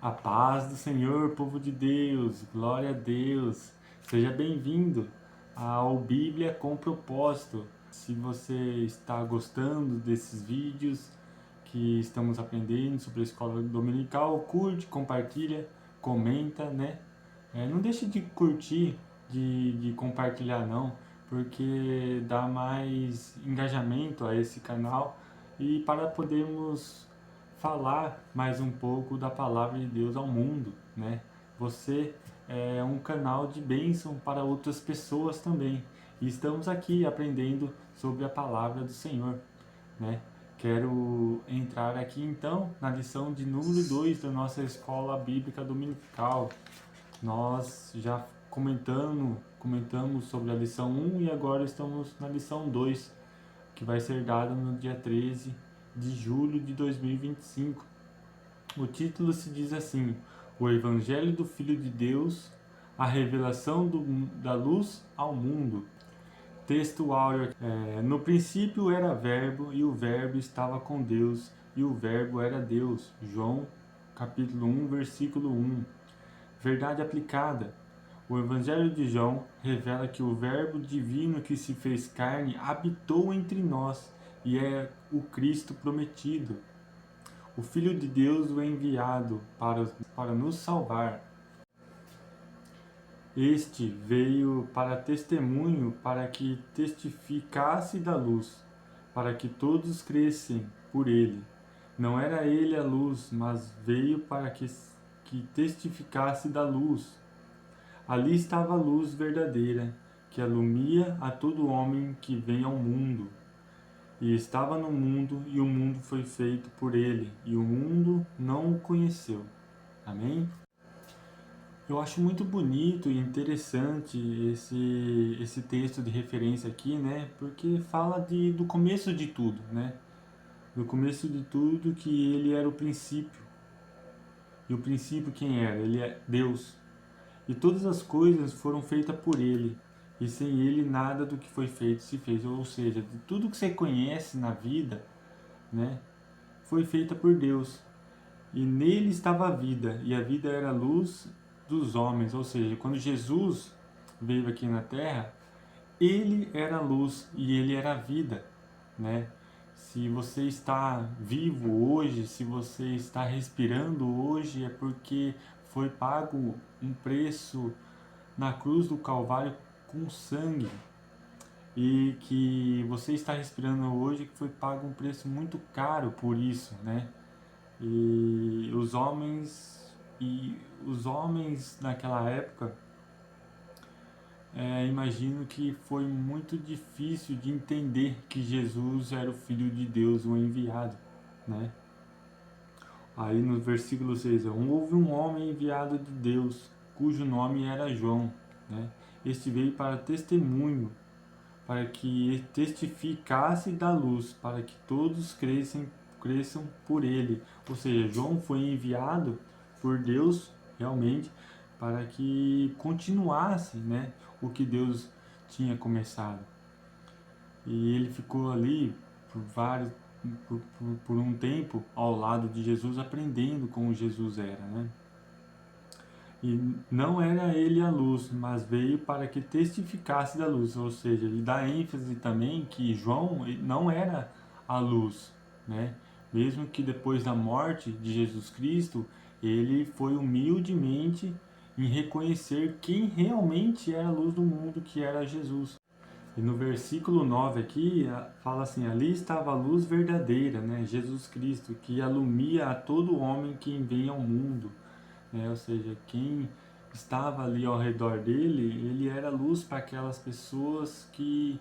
A paz do Senhor, povo de Deus, glória a Deus. Seja bem-vindo ao Bíblia com Propósito. Se você está gostando desses vídeos que estamos aprendendo sobre a escola dominical, curte, compartilha, comenta, né? Não deixe de curtir, de compartilhar não, porque dá mais engajamento a esse canal e para podermos falar mais um pouco da palavra de Deus ao mundo, né? Você é um canal de bênção para outras pessoas também. E estamos aqui aprendendo sobre a palavra do Senhor, né? Quero entrar aqui então na lição de número 2 da nossa escola bíblica dominical. Nós já comentamos sobre a lição 1 e agora estamos na lição 2, que vai ser dada no dia 13 de julho de 2025. O título se diz assim: O Evangelho do Filho de Deus, a revelação da luz ao mundo. Texto áureo. No princípio era Verbo, e o Verbo estava com Deus, e o Verbo era Deus. João, capítulo 1, versículo 1. Verdade aplicada. O Evangelho de João revela que o Verbo divino que se fez carne habitou entre nós e é o Cristo prometido, o Filho de Deus, o enviado para nos salvar. Este veio para testemunho, para que testificasse da luz, para que todos crescem por ele. Não era ele a luz, mas veio para que testificasse da luz. Ali estava a luz verdadeira, que alumia a todo homem que vem ao mundo. E estava no mundo, e o mundo foi feito por ele, e o mundo não o conheceu. Amém? Eu acho muito bonito e interessante esse texto de referência aqui, né? Porque fala do começo de tudo, né? Do começo de tudo, que ele era o princípio. E o princípio quem era? Ele é Deus. E todas as coisas foram feitas por ele, e sem ele nada do que foi feito se fez. Ou seja, de tudo que você conhece na vida, né, foi feita por Deus. E nele estava a vida, e a vida era a luz dos homens. Ou seja, quando Jesus veio aqui na terra, ele era a luz e ele era a vida, né? Se você está vivo hoje, se você está respirando hoje, é porque foi pago um preço na cruz do Calvário com sangue, e que você está respirando hoje, que foi pago um preço muito caro por isso, né? E os homens naquela época, imagino que foi muito difícil de entender que Jesus era o Filho de Deus, o enviado, né? Aí no versículo 6, houve um homem enviado de Deus, cujo nome era João, né? Este veio para testemunho, para que testificasse da luz, para que todos cresçam por ele. Ou seja, João foi enviado por Deus, realmente, para que continuasse, né, o que Deus tinha começado. E ele ficou ali por um tempo ao lado de Jesus, aprendendo como Jesus era, né? E não era ele a luz, mas veio para que testificasse da luz. Ou seja, ele dá ênfase também que João não era a luz, né? Mesmo que depois da morte de Jesus Cristo, ele foi humildemente em reconhecer quem realmente era a luz do mundo, que era Jesus. E no versículo 9 aqui, fala assim: ali estava a luz verdadeira, né? Jesus Cristo, que alumia a todo homem que vem ao mundo, né? Ou seja, quem estava ali ao redor dele, ele era luz para aquelas pessoas que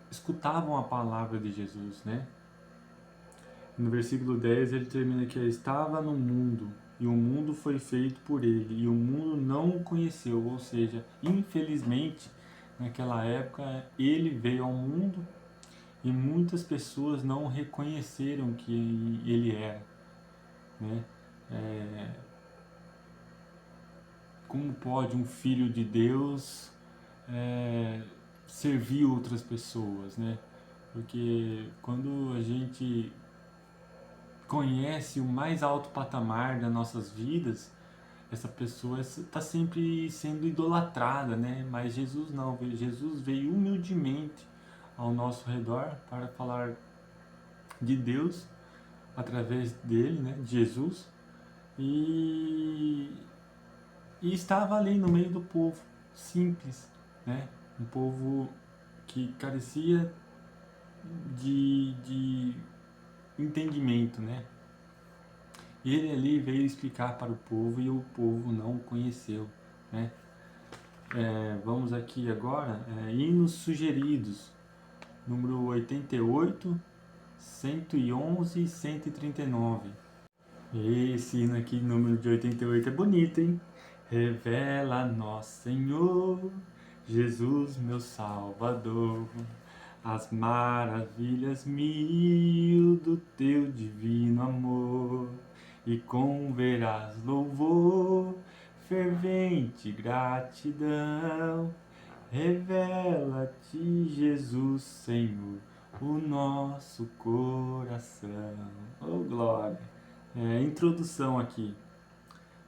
escutavam a palavra de Jesus, né? No versículo 10 ele termina que estava no mundo, e o mundo foi feito por ele, e o mundo não o conheceu. Ou seja, infelizmente, naquela época, ele veio ao mundo e muitas pessoas não reconheceram que ele era, né? Como pode um filho de Deus servir outras pessoas, né? Porque quando a gente conhece o mais alto patamar das nossas vidas, essa pessoa está sempre sendo idolatrada, né? Mas Jesus não, Jesus veio humildemente ao nosso redor para falar de Deus através dele, né? De Jesus, e, e estava ali no meio do povo simples, né? Um povo que carecia de entendimento, né? Ele ali veio explicar para o povo e o povo não o conheceu, né? Vamos aqui agora, hinos sugeridos, número 88, 111 e 139. Esse hino aqui, número de 88, é bonito, hein? Revela-nos, Senhor, Jesus, meu Salvador, as maravilhas mil do teu divino amor, e com veraz louvor, fervente gratidão, revela-te, Jesus, Senhor, o nosso coração. Oh, glória! Introdução aqui.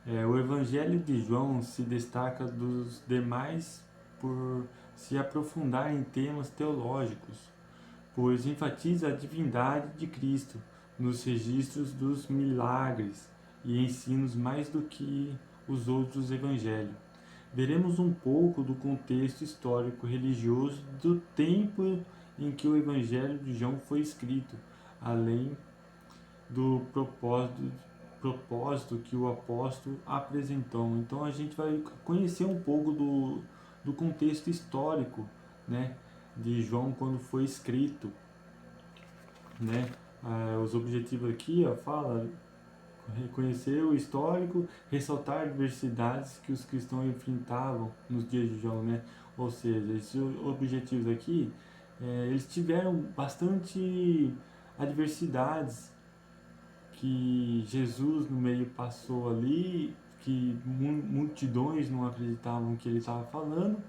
O Evangelho de João se destaca dos demais por se aprofundar em temas teológicos, pois enfatiza a divindade de Cristo nos registros dos milagres e ensinos mais do que os outros evangelhos. Veremos um pouco do contexto histórico religioso do tempo em que o Evangelho de João foi escrito, além do propósito que o apóstolo apresentou. Então a gente vai conhecer um pouco do contexto histórico, né, de João quando foi escrito, né? Os objetivos aqui, fala reconhecer o histórico, ressaltar adversidades que os cristãos enfrentavam nos dias de João, né? Ou seja, esses objetivos aqui, eles tiveram bastante adversidades que Jesus no meio passou ali, que multidões não acreditavam que ele estava falando,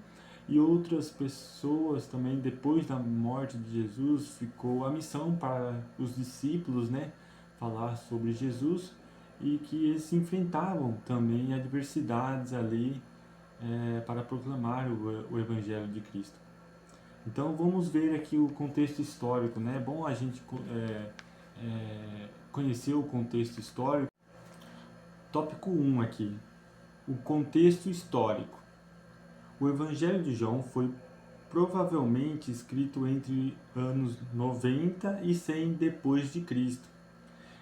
e outras pessoas também, depois da morte de Jesus, ficou a missão para os discípulos, né, falar sobre Jesus, e que eles se enfrentavam também adversidades ali para proclamar o Evangelho de Cristo. Então vamos ver aqui o contexto histórico, né? É bom a gente conhecer o contexto histórico. Tópico 1 aqui, o contexto histórico. O Evangelho de João foi provavelmente escrito entre anos 90 e 100 depois de Cristo,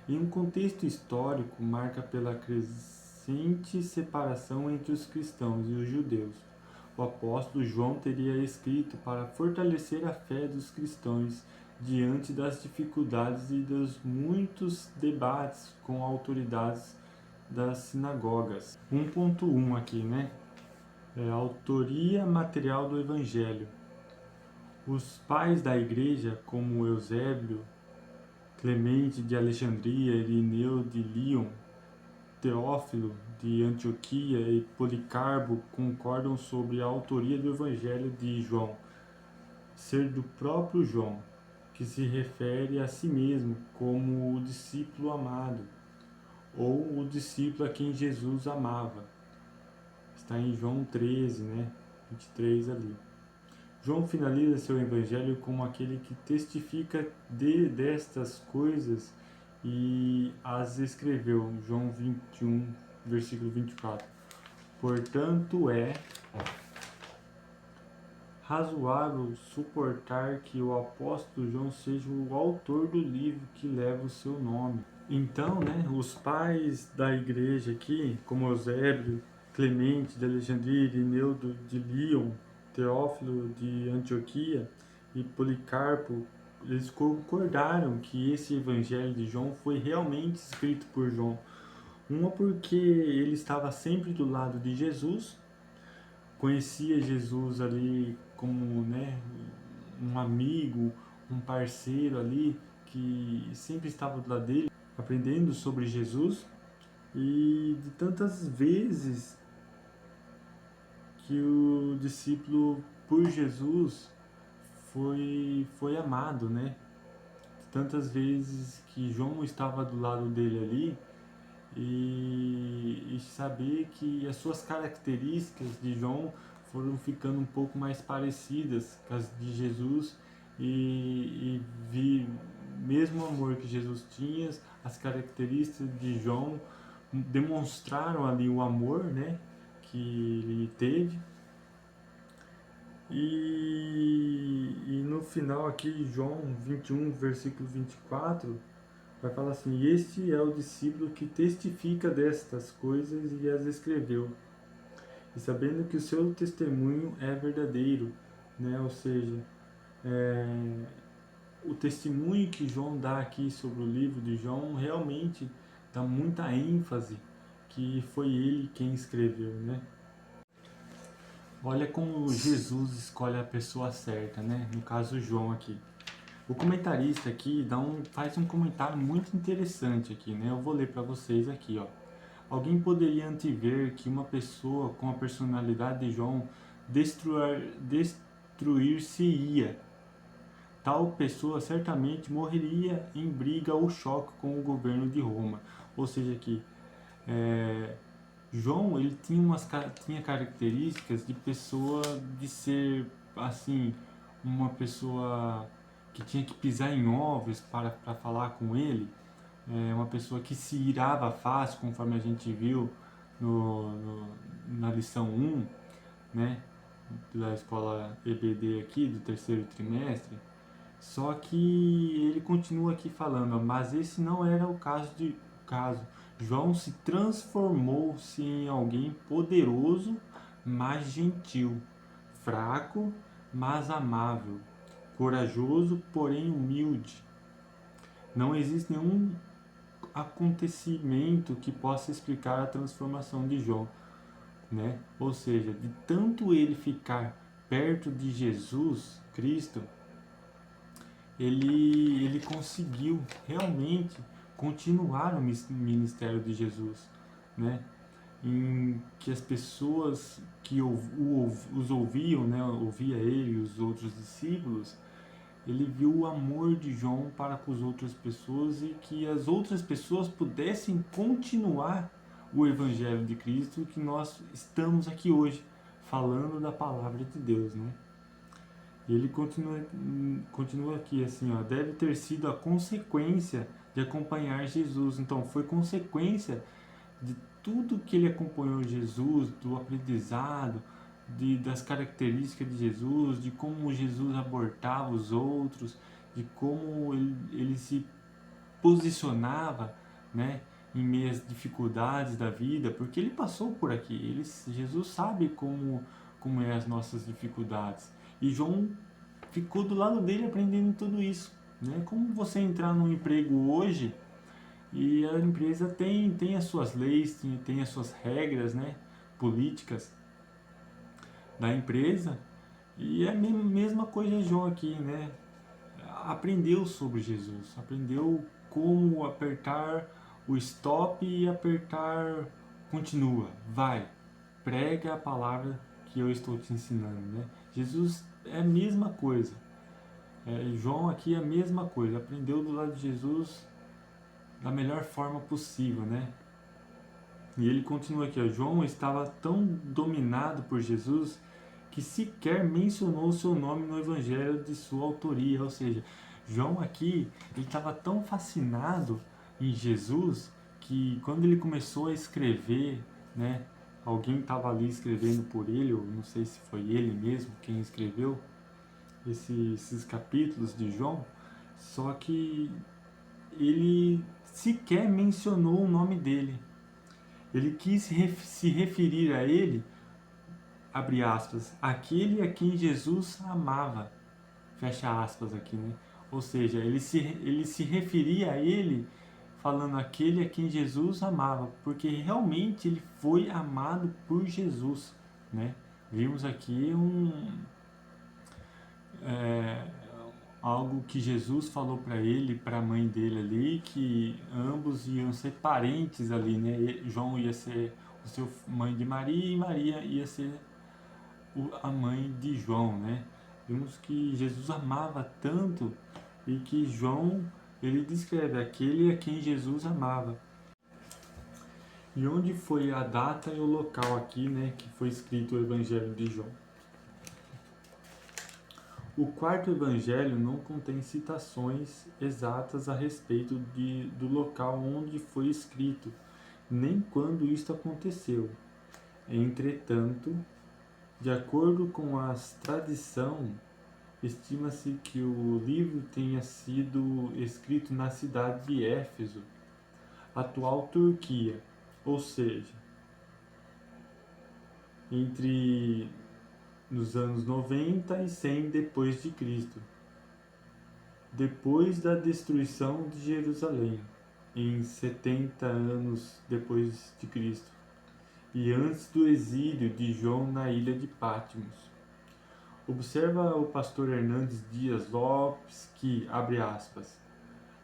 em um contexto histórico marca pela crescente separação entre os cristãos e os judeus. O apóstolo João teria escrito para fortalecer a fé dos cristãos diante das dificuldades e dos muitos debates com autoridades das sinagogas. 1.1 aqui, né? Autoria material do Evangelho. Os pais da igreja, como Eusébio, Clemente de Alexandria, Irineu de Lyon, Teófilo de Antioquia e Policarpo, concordam sobre a autoria do Evangelho de João ser do próprio João, que se refere a si mesmo como o discípulo amado, ou o discípulo a quem Jesus amava. Está em João 13, né? 23 ali. João finaliza seu evangelho como aquele que testifica destas coisas e as escreveu. João 21, versículo 24. Portanto, é razoável suportar que o apóstolo João seja o autor do livro que leva o seu nome. Então, né, os pais da igreja aqui, como Eusébio, Clemente de Alexandria, Irineu de Lyon, Teófilo de Antioquia e Policarpo, eles concordaram que esse evangelho de João foi realmente escrito por João. Uma porque ele estava sempre do lado de Jesus, conhecia Jesus ali como, né, um amigo, um parceiro ali, que sempre estava do lado dele, aprendendo sobre Jesus, e de tantas vezes que o discípulo por Jesus foi amado, né? Tantas vezes que João estava do lado dele ali, e saber que as suas características de João foram ficando um pouco mais parecidas com as de Jesus e vi mesmo o amor que Jesus tinha, as características de João demonstraram ali o amor, né, que ele teve. E no final aqui, João 21, versículo 24, vai falar assim: este é o discípulo que testifica destas coisas e as escreveu, e sabendo que o seu testemunho é verdadeiro, né? Ou seja, o testemunho que João dá aqui sobre o livro de João realmente dá muita ênfase que foi ele quem escreveu, né? Olha como Jesus escolhe a pessoa certa, né? No caso, João aqui. O comentarista aqui faz um comentário muito interessante aqui, né? Eu vou ler para vocês aqui, ó. Alguém poderia antever que uma pessoa com a personalidade de João destruir-se-ia. Tal pessoa certamente morreria em briga ou choque com o governo de Roma. Ou seja, que João ele tinha características de pessoa de ser assim uma pessoa que tinha que pisar em ovos para falar com ele, uma pessoa que se irava fácil, conforme a gente viu na lição 1, né, da escola EBD aqui, do terceiro trimestre. Só que ele continua aqui falando, mas esse não era o caso. João se transformou-se em alguém poderoso, mas gentil, fraco, mas amável, corajoso, porém humilde. Não existe nenhum acontecimento que possa explicar a transformação de João, né? Ou seja, de tanto ele ficar perto de Jesus Cristo, ele conseguiu realmente continuar o ministério de Jesus, né? Em que as pessoas que os ouviam, né, ouvia ele e os outros discípulos, ele viu o amor de João para com as outras pessoas e que as outras pessoas pudessem continuar o Evangelho de Cristo, que nós estamos aqui hoje falando da palavra de Deus, né? E ele continua aqui assim, ó, deve ter sido a consequência de acompanhar Jesus. Então, foi consequência de tudo que ele acompanhou Jesus, do aprendizado, das características de Jesus, de como Jesus abordava os outros, de como ele se posicionava, né, em meio às dificuldades da vida, porque ele passou por aqui. Jesus sabe como é as nossas dificuldades. E João ficou do lado dele aprendendo tudo isso, né? Como você entrar num emprego hoje e a empresa tem as suas leis, tem as suas regras, né, políticas da empresa, e é a mesma coisa João aqui, né? Aprendeu sobre Jesus, aprendeu como apertar o stop e apertar continua, vai, prega a palavra que eu estou te ensinando, né? Jesus é a mesma coisa. João aqui é a mesma coisa, aprendeu do lado de Jesus da melhor forma possível, né? E ele continua aqui, ó, João estava tão dominado por Jesus que sequer mencionou o seu nome no evangelho de sua autoria, ou seja, João aqui, ele estava tão fascinado em Jesus que quando ele começou a escrever, né, alguém estava ali escrevendo por ele, ou não sei se foi ele mesmo quem escreveu esses capítulos de João, só que ele sequer mencionou o nome dele. Ele quis se referir a ele, abre aspas, aquele a quem Jesus amava, fecha aspas aqui, né? Ou seja, ele se referia a ele falando aquele a quem Jesus amava, porque realmente ele foi amado por Jesus, né? Vimos aqui algo que Jesus falou para ele, para a mãe dele ali, que ambos iam ser parentes ali, né? João ia ser o seu mãe de Maria e Maria ia ser a mãe de João, né? Vimos que Jesus amava tanto e que João ele descreve aquele a quem Jesus amava. E onde foi a data e o local aqui, né, que foi escrito o Evangelho de João? O quarto evangelho não contém citações exatas a respeito do local onde foi escrito, nem quando isto aconteceu. Entretanto, de acordo com a tradição, estima-se que o livro tenha sido escrito na cidade de Éfeso, atual Turquia, ou seja, entre nos anos 90 e 100 depois de Cristo, depois da destruição de Jerusalém, em 70 anos depois de Cristo, e antes do exílio de João na ilha de Patmos. Observa o pastor Hernandes Dias Lopes que, abre aspas,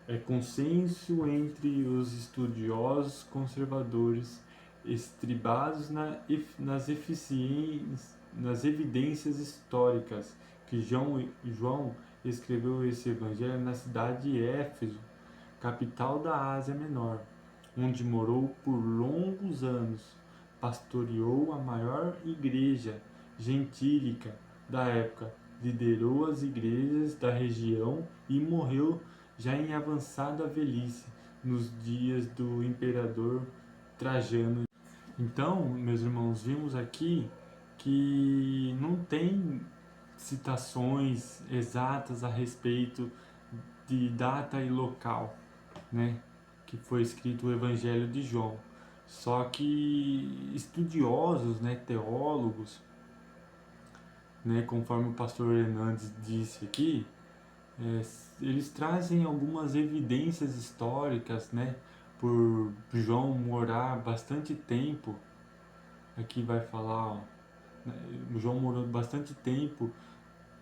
é consenso entre os estudiosos conservadores estribados nas evidências históricas que João escreveu esse evangelho na cidade de Éfeso, capital da Ásia Menor, onde morou por longos anos, pastoreou a maior igreja gentílica da época, liderou as igrejas da região e morreu já em avançada velhice, nos dias do imperador Trajano. Então, meus irmãos, vimos aqui que não tem citações exatas a respeito de data e local, né, que foi escrito o Evangelho de João. Só que estudiosos, né, teólogos, né, conforme o pastor Hernandes disse aqui, eles trazem algumas evidências históricas, né, por João morar bastante tempo. Aqui vai falar, ó, João morou bastante tempo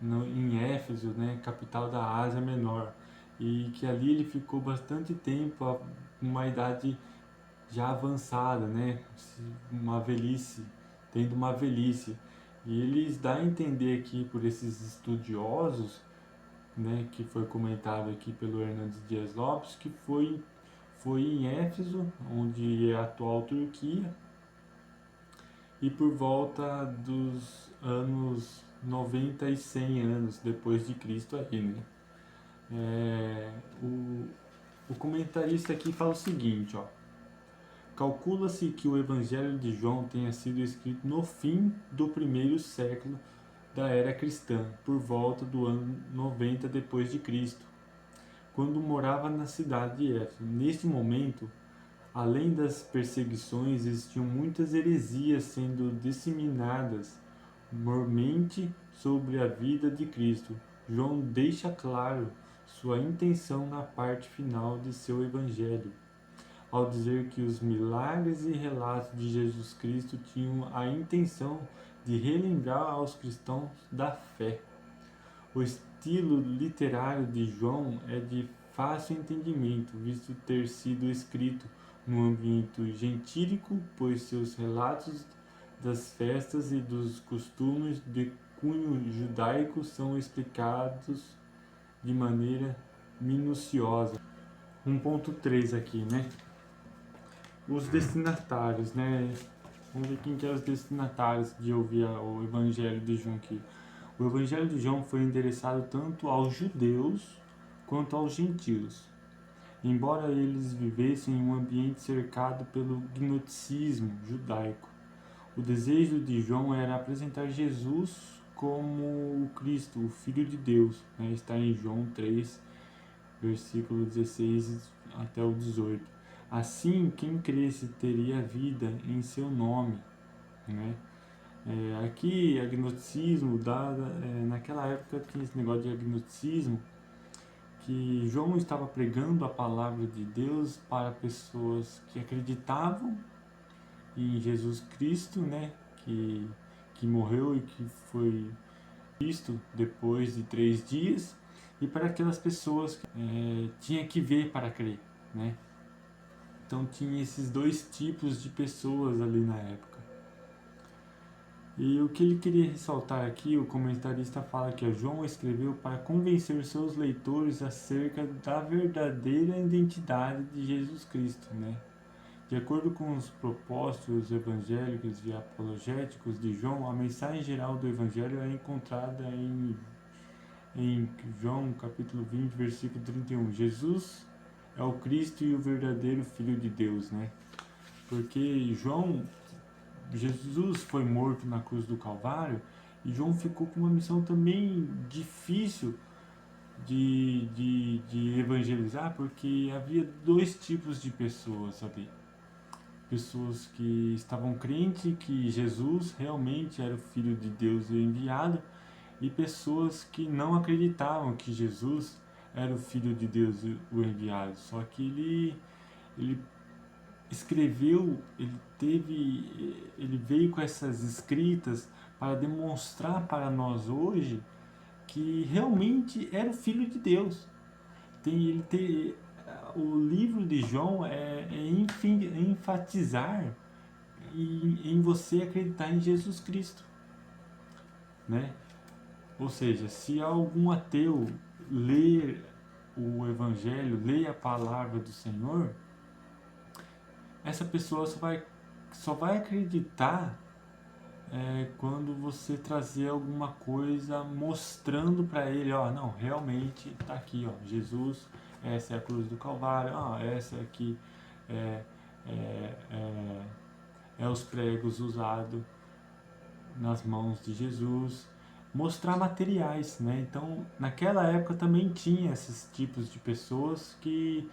em Éfeso, né, capital da Ásia Menor, e que ali ele ficou bastante tempo, uma idade já avançada, né, uma velhice, tendo uma velhice. E eles dão a entender aqui por esses estudiosos, né, que foi comentado aqui pelo Hernandes Dias Lopes, que foi em Éfeso, onde é a atual Turquia, e por volta dos anos 90 e 100 anos depois de Cristo aí, né? O comentarista aqui fala o seguinte, ó. Calcula-se que o Evangelho de João tenha sido escrito no fim do primeiro século da era cristã, por volta do ano 90 depois de Cristo, quando morava na cidade de Éfeso. Neste momento, além das perseguições, existiam muitas heresias sendo disseminadas mormente sobre a vida de Cristo. João deixa claro sua intenção na parte final de seu evangelho, ao dizer que os milagres e relatos de Jesus Cristo tinham a intenção de relembrar aos cristãos da fé. O estilo literário de João é de fácil entendimento, visto ter sido escrito num ambiente gentílico, pois seus relatos das festas e dos costumes de cunho judaico são explicados de maneira minuciosa. 1.3 aqui, né? Os destinatários, né? Vamos ver quem que é os destinatários de ouvir o Evangelho de João aqui. O Evangelho de João foi endereçado tanto aos judeus quanto aos gentios, embora eles vivessem em um ambiente cercado pelo gnosticismo judaico. O desejo de João era apresentar Jesus como o Cristo, o Filho de Deus, né? Está em João 3, versículo 16 até o 18. Assim, quem cresce teria vida em seu nome, né? Aqui, agnosticismo, naquela época tinha esse negócio de agnosticismo, que João estava pregando a palavra de Deus para pessoas que acreditavam em Jesus Cristo, né, que morreu e que foi visto depois de 3 dias, e para aquelas pessoas que tinha que ver para crer, né? Então tinha esses dois tipos de pessoas ali na época. E o que ele queria ressaltar aqui, o comentarista fala que João escreveu para convencer seus leitores acerca da verdadeira identidade de Jesus Cristo, né? De acordo com os propósitos evangélicos e apologéticos de João, a mensagem geral do Evangelho é encontrada em João capítulo 20, versículo 31. Jesus é o Cristo e o verdadeiro Filho de Deus, né? Porque Jesus foi morto na cruz do Calvário e João ficou com uma missão também difícil de evangelizar, porque havia dois tipos de pessoas ali. Pessoas que estavam crentes que Jesus realmente era o Filho de Deus enviado, e pessoas que não acreditavam que Jesus era o Filho de Deus o enviado. Só que ele escreveu, ele veio com essas escritas para demonstrar para nós hoje que realmente era o Filho de Deus. O livro de João enfatizar em você acreditar em Jesus Cristo, né? Ou seja, se algum ateu ler o Evangelho, ler a palavra do Senhor, essa pessoa só vai acreditar quando você trazer alguma coisa mostrando para ele, ó, não, realmente está aqui, ó, Jesus, essa é a cruz do Calvário, essa aqui é, é, é, é os pregos usados nas mãos de Jesus, mostrar materiais, né? Então, naquela época também tinha esses tipos de pessoas que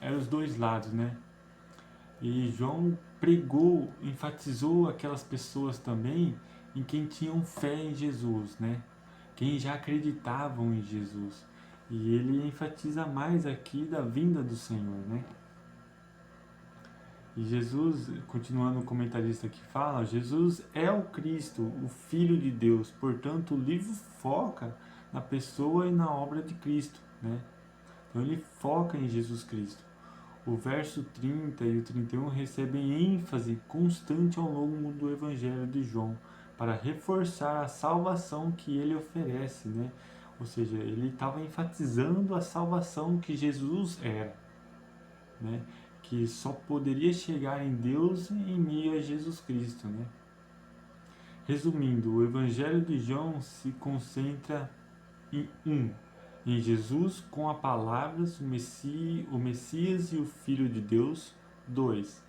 eram os dois lados, né? E João pregou, enfatizou aquelas pessoas também em quem tinham fé em Jesus, né? Quem já acreditavam em Jesus. E ele enfatiza mais aqui da vinda do Senhor, né? E Jesus, continuando o comentarista que fala, Jesus é o Cristo, o Filho de Deus. Portanto, o livro foca na pessoa e na obra de Cristo, né? Então ele foca em Jesus Cristo. O verso 30 e o 31 recebem ênfase constante ao longo do Evangelho de João, para reforçar a salvação que ele oferece, né? Ou seja, ele estava enfatizando a salvação que Jesus era, né? Que só poderia chegar em Deus em meio a Jesus Cristo, né? Resumindo, o Evangelho de João se concentra em Jesus com a palavra, o Messias e o Filho de Deus. 2.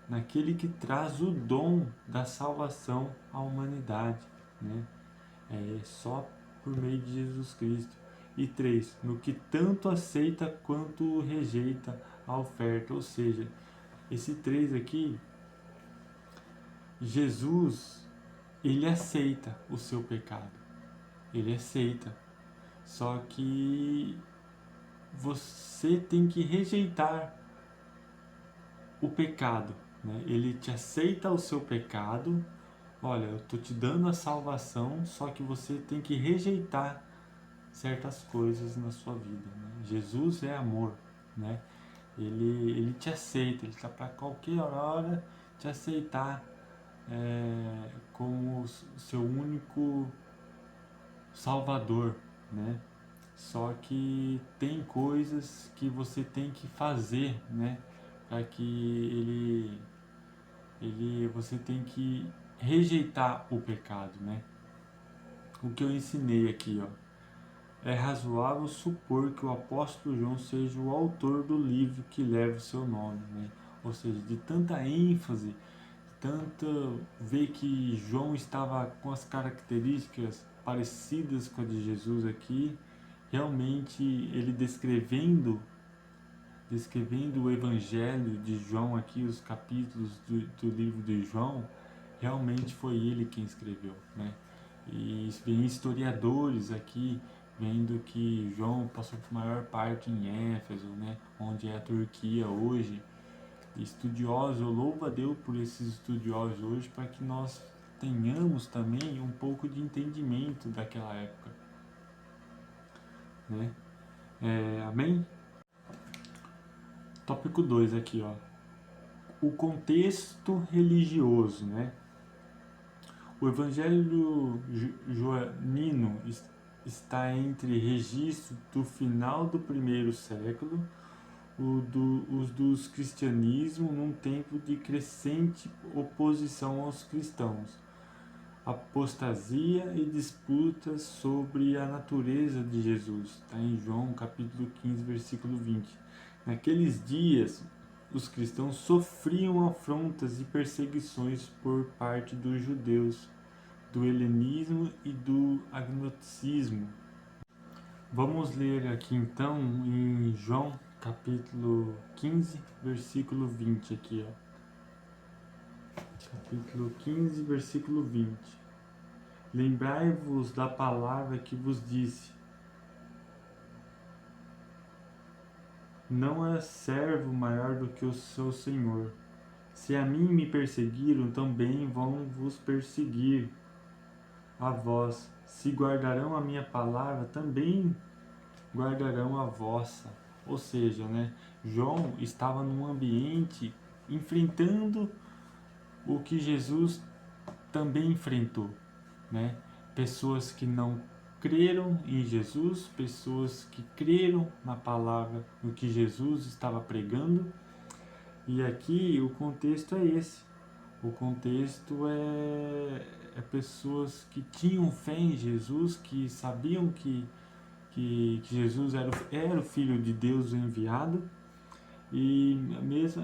Naquele que traz o dom da salvação à humanidade, né? Só por meio de Jesus Cristo. E 3. No que tanto aceita quanto rejeita a oferta. Ou seja, esse 3 aqui, Jesus, ele aceita o seu pecado. Ele aceita. Só que você tem que rejeitar o pecado, né? Ele te aceita o seu pecado. Olha, eu tô te dando a salvação, só que você tem que rejeitar certas coisas na sua vida, né? Jesus é amor, né? Ele te aceita, ele está para qualquer hora te aceitar como seu único Salvador, né? Só que tem coisas que você tem que fazer, né? Para que você tem que rejeitar o pecado, né? O que eu ensinei aqui, ó. É razoável supor que o apóstolo João seja o autor do livro que leva o seu nome, né? Ou seja, de tanta ênfase, tanto ver que João estava com as características parecidas com a de Jesus aqui, realmente ele descrevendo o Evangelho de João aqui, os capítulos do livro de João, realmente foi ele quem escreveu, né? E vem historiadores aqui vendo que João passou por maior parte em Éfeso, né? Onde é a Turquia hoje. Estudiosos, eu louvo a Deus por esses estudiosos hoje, para que nós tenhamos também um pouco de entendimento daquela época, né? Amém? Tópico 2 aqui, ó. O contexto religioso, né? O Evangelho joanino está entre registro do final do primeiro século, os dos cristianismo num tempo de crescente oposição aos cristãos, apostasia e disputas sobre a natureza de Jesus. Está em João capítulo 15, versículo 20. Naqueles dias, os cristãos sofriam afrontas e perseguições por parte dos judeus, do helenismo e do agnosticismo. Vamos ler aqui então em João capítulo 15, versículo 20 aqui, ó. Capítulo 15, versículo 20. Lembrai-vos da palavra que vos disse: não é servo maior do que o seu senhor. Se a mim me perseguiram, também vão vos perseguir a vós. Se guardarão a minha palavra, também guardarão a vossa. Ou seja, né, João estava num ambiente enfrentando o que Jesus também enfrentou, né? Pessoas que não creram em Jesus, pessoas que creram na palavra, no que Jesus estava pregando. E aqui o contexto é esse. O contexto é pessoas que tinham fé em Jesus, que sabiam que Jesus era o Filho de Deus enviado. E mesmo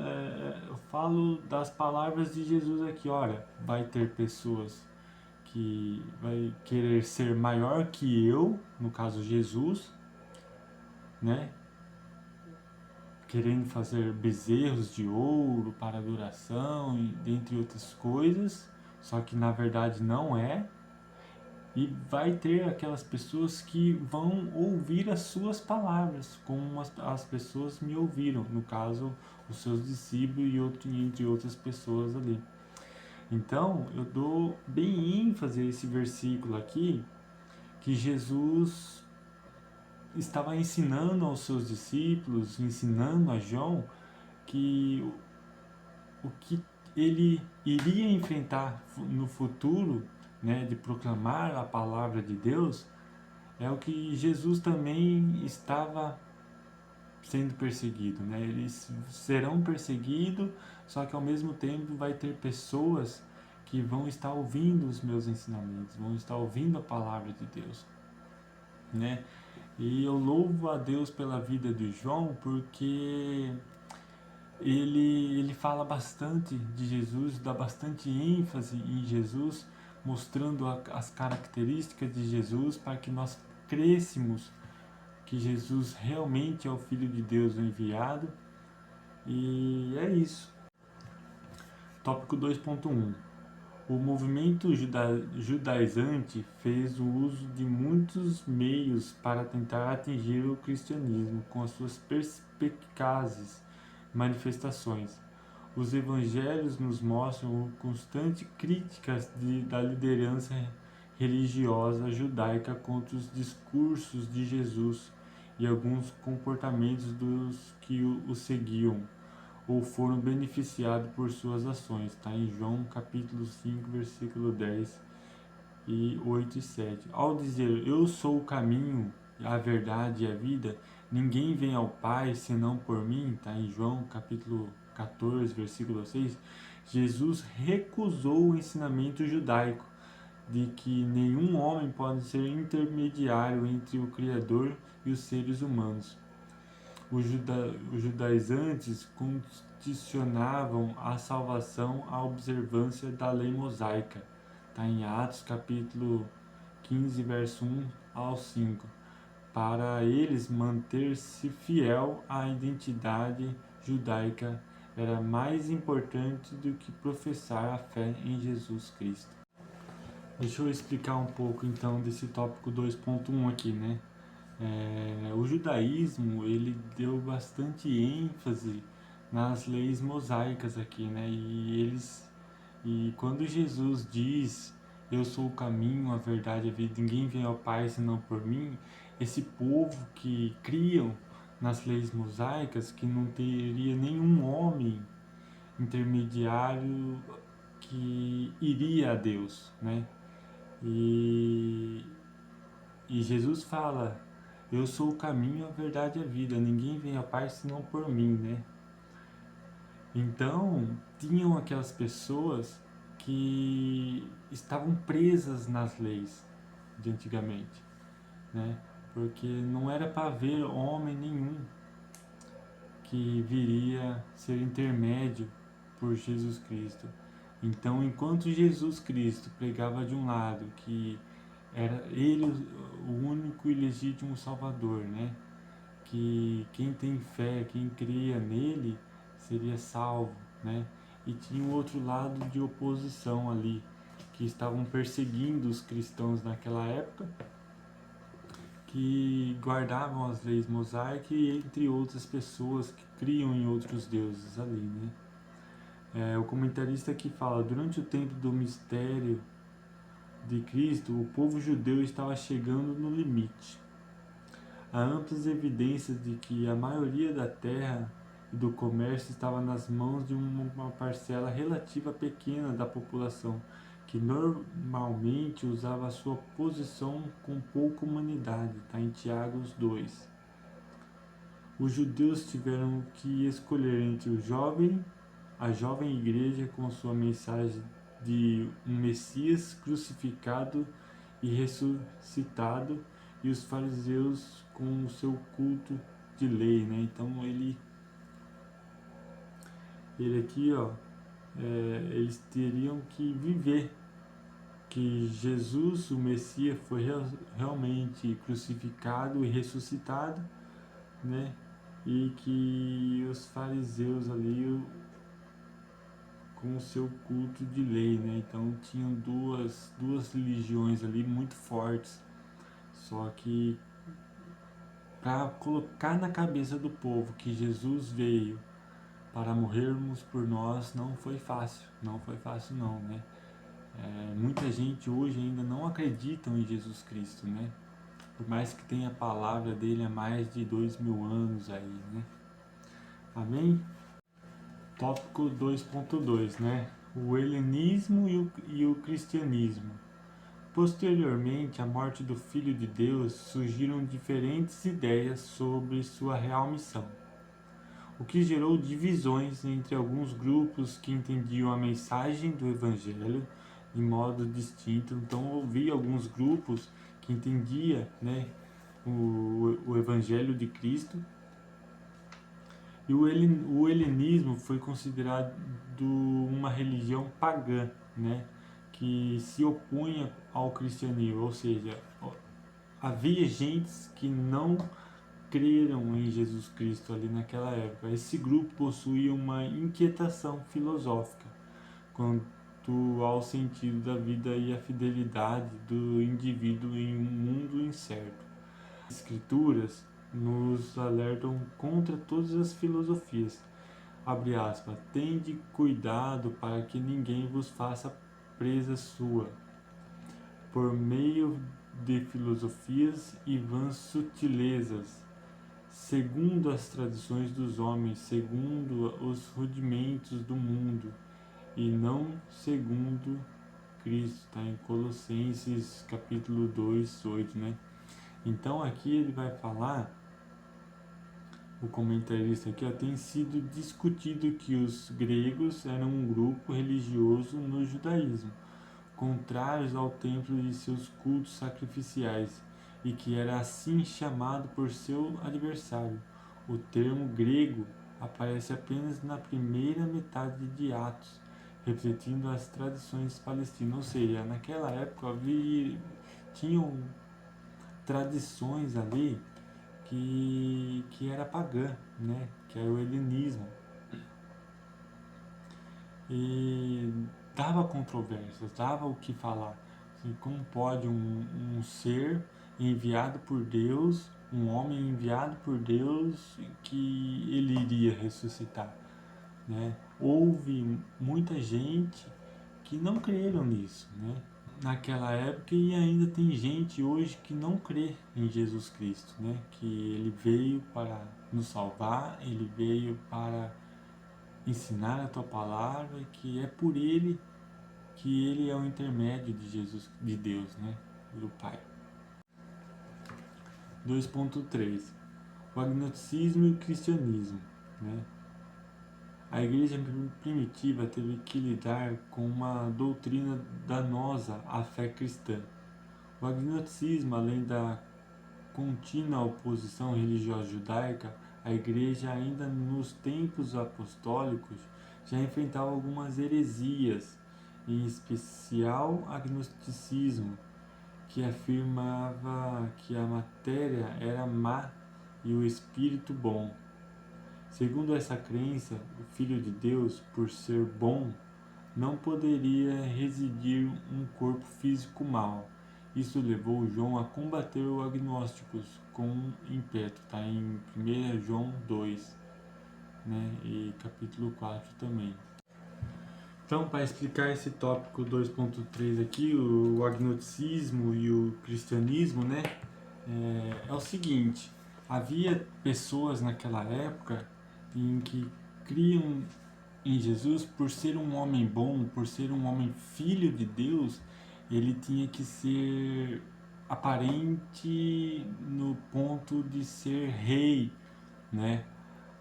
eu falo das palavras de Jesus aqui, olha, vai ter pessoas que vai querer ser maior que eu, no caso Jesus, né? Querendo fazer bezerros de ouro para adoração, e dentre outras coisas, só que na verdade não é. E vai ter aquelas pessoas que vão ouvir as suas palavras, como as pessoas me ouviram, no caso, os seus discípulos e entre outras pessoas ali. Então, eu dou bem ênfase a esse versículo aqui, que Jesus estava ensinando aos seus discípulos, ensinando a João, que o que ele iria enfrentar no futuro, né, de proclamar a palavra de Deus, é o que Jesus também estava sendo perseguido, né? Eles serão perseguidos, só que ao mesmo tempo vai ter pessoas que vão estar ouvindo os meus ensinamentos, vão estar ouvindo a palavra de Deus, né? E eu louvo a Deus pela vida de João, porque ele fala bastante de Jesus, dá bastante ênfase em Jesus, mostrando as características de Jesus para que nós crescêssemos que Jesus realmente é o Filho de Deus enviado. E é isso. Tópico 2.1. O movimento judaizante fez o uso de muitos meios para tentar atingir o cristianismo com as suas perspicazes manifestações. Os evangelhos nos mostram constante críticas da liderança religiosa judaica contra os discursos de Jesus e alguns comportamentos dos que o seguiam ou foram beneficiados por suas ações. Está em João capítulo 5, versículo 10 e 8 e 7. Ao dizer, eu sou o caminho, a verdade e a vida, ninguém vem ao Pai senão por mim, está em João capítulo 14, versículo 6, Jesus recusou o ensinamento judaico de que nenhum homem pode ser intermediário entre o Criador e os seres humanos. Os judaizantes condicionavam a salvação à observância da lei mosaica. Está em Atos capítulo 15, verso 1 ao 5. Para eles manter-se fiel à identidade judaica era mais importante do que professar a fé em Jesus Cristo. Deixa eu explicar um pouco então desse tópico 2.1 aqui, né? O judaísmo ele deu bastante ênfase nas leis mosaicas aqui, né? E quando Jesus diz eu sou o caminho, a verdade e a vida, ninguém vem ao Pai senão por mim, esse povo que criam nas leis mosaicas que não teria nenhum homem intermediário que iria a Deus, né? E Jesus fala Eu sou o caminho, a verdade e a vida. Ninguém vem ao Pai senão por mim, né? Então, tinham aquelas pessoas que estavam presas nas leis de antigamente, né? Porque não era para ver homem nenhum que viria ser intermédio por Jesus Cristo. Então, enquanto Jesus Cristo pregava de um lado que era ele o único e legítimo Salvador, né? Que quem tem fé, quem cria nele, seria salvo, né? E tinha um outro lado de oposição ali, que estavam perseguindo os cristãos naquela época, que guardavam as leis mosaicas e entre outras pessoas que criam em outros deuses ali, né? O comentarista aqui fala: durante o tempo do mistério de Cristo, o povo judeu estava chegando no limite. Há amplas evidências de que a maioria da terra e do comércio estava nas mãos de uma parcela relativa pequena da população, que normalmente usava a sua posição com pouca humanidade. Está em Tiago 2. Os judeus tiveram que escolher entre a jovem igreja com sua mensagem de um Messias crucificado e ressuscitado, e os fariseus com o seu culto de lei, né? Então ele aqui, ó, eles teriam que viver que Jesus, o Messias, foi realmente crucificado e ressuscitado, né? E que os fariseus ali com o seu culto de lei, né? Então tinham duas religiões ali muito fortes. Só que para colocar na cabeça do povo que Jesus veio para morrermos por nós não foi fácil, não, né? Muita gente hoje ainda não acredita em Jesus Cristo, né? Por mais que tenha a palavra dele há mais de 2000 anos aí, né? Amém? Tópico 2.2, né? O helenismo e o cristianismo. Posteriormente à morte do Filho de Deus, surgiram diferentes ideias sobre sua real missão, o que gerou divisões entre alguns grupos que entendiam a mensagem do Evangelho de modo distinto. Então, havia alguns grupos que entendiam, né, o Evangelho de Cristo. E o helenismo foi considerado uma religião pagã, né, que se opunha ao cristianismo, ou seja, havia gentes que não creram em Jesus Cristo ali naquela época. Esse grupo possuía uma inquietação filosófica quanto ao sentido da vida e a fidelidade do indivíduo em um mundo incerto. As escrituras nos alertam contra todas as filosofias. Abre aspas, tende cuidado para que ninguém vos faça presa sua, por meio de filosofias e vãs sutilezas, segundo as tradições dos homens, segundo os rudimentos do mundo, e não segundo Cristo. Está em Colossenses capítulo 2, 8, né? Então aqui ele vai falar, o comentarista aqui, ó, tem sido discutido que os gregos eram um grupo religioso no judaísmo, contrários ao templo e seus cultos sacrificiais, e que era assim chamado por seu adversário. O termo grego aparece apenas na primeira metade de Atos, refletindo as tradições palestinas. Ou seja, naquela época tinham tradições ali que era pagã, né? Que era o helenismo. E dava controvérsias, dava o que falar. Assim, como pode um ser enviado por Deus, um homem enviado por Deus, que ele iria ressuscitar, né? Houve muita gente que não creram nisso, né? Naquela época, e ainda tem gente hoje que não crê em Jesus Cristo, né? Que ele veio para nos salvar, ele veio para ensinar a tua palavra, que é por ele que ele é o intermédio de Jesus, de Deus, né? Do Pai. 2.3 O agnosticismo e o cristianismo, né? A igreja primitiva teve que lidar com uma doutrina danosa à fé cristã. O agnosticismo, além da contínua oposição religiosa judaica, a igreja ainda nos tempos apostólicos já enfrentava algumas heresias, em especial agnosticismo, que afirmava que a matéria era má e o espírito bom. Segundo essa crença, o Filho de Deus, por ser bom, não poderia residir um corpo físico mau. Isso levou João a combater os agnósticos com impeto, está em 1 João 2, né, e capítulo 4 também. Então, para explicar esse tópico 2.3 aqui, o agnosticismo e o cristianismo, né, é o seguinte: havia pessoas naquela época em que criam em Jesus por ser um homem bom, por ser um homem filho de Deus. Ele tinha que ser aparente no ponto de ser rei, né?